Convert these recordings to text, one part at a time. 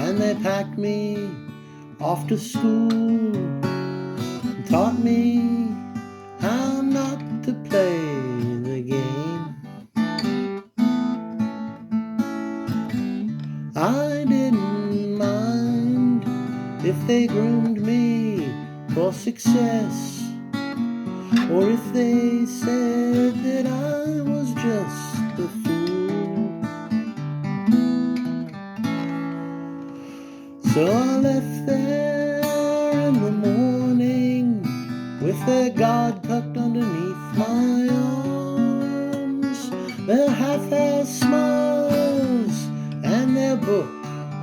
and they packed me off to school and taught me how not to play the game. I didn't mind if they groomed me for success, or if they said that I was just a fool. So I left there in the morning with their God tucked underneath my arms, their half-assed smiles and their book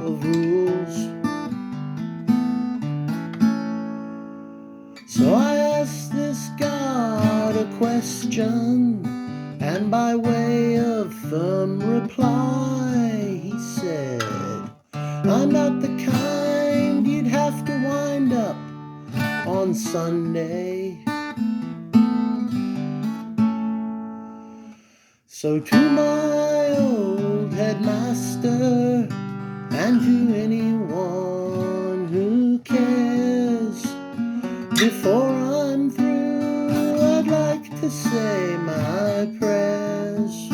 of rules. So I asked this God a question, and by way of firm reply he said, I'm not the kind you'd have to wind up on Sunday. So to my old headmaster and to anyone who cares, before I'm through, I'd like to say my prayers.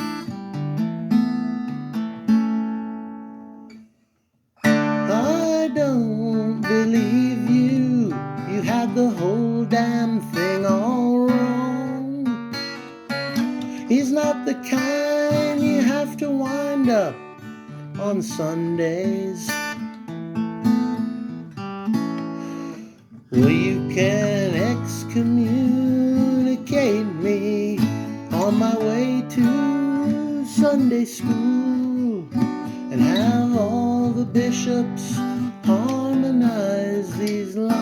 I don't believe you had the whole damn thing all wrong. He's not the kind you have to wind up on Sundays. Well, you can excommunicate me on my way to Sunday school and have all the bishops harmonize these lines.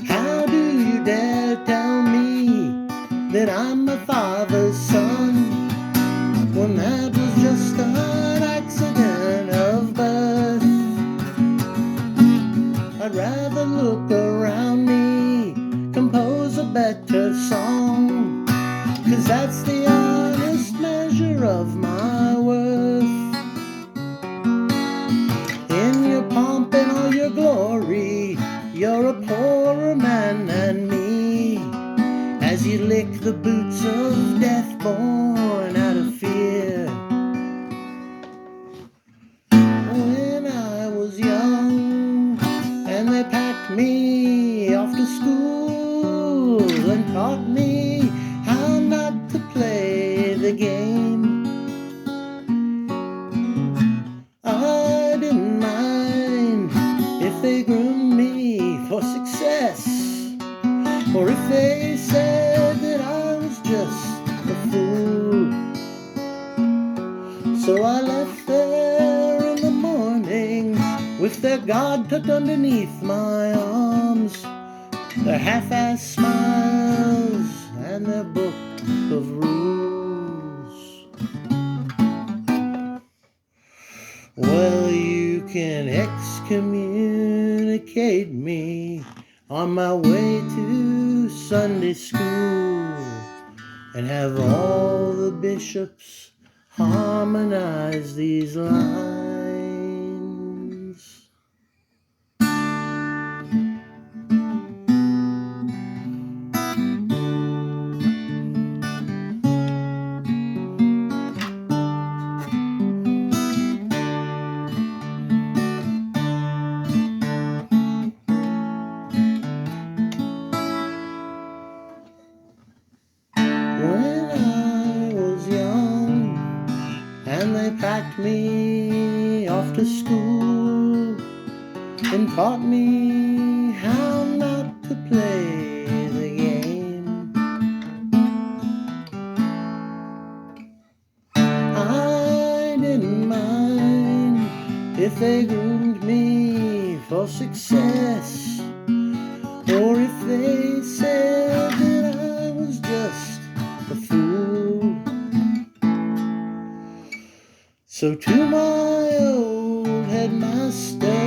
How do you dare tell me that I'm my father's son, when that was just an accident of birth? I'd rather look around me, compose a better song, 'cause that's the honest measure of my worth. In your pomp and all your glory, you're a poorer man than me, as you lick the boots of death born out of fear. When I was young and they packed me off to school and taught me how not to play the game, I didn't mind if they groomed me for success, or if they said that I was just a fool. So I left there in the morning with their God tucked underneath my arms, their half-assed smiles and their book of rules. Well, you can excommunicate me on my way to Sunday school and have all the bishops harmonize these lines. When I was young and they packed me off to school and taught me how not to play the game, I didn't mind if they groomed me for success, or if they said that I was just a fool. So to my old headmaster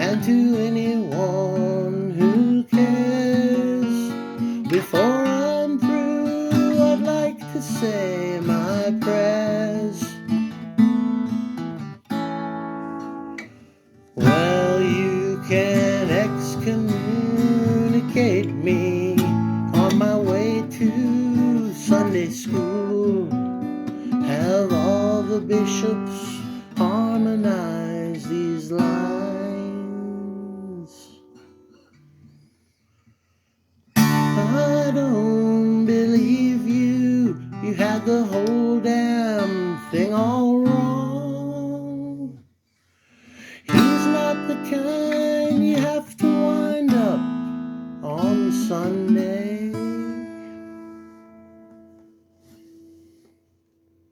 and to anyone who cares, before I'm can excommunicate me on my way to Sunday school. Have all the bishops harmonize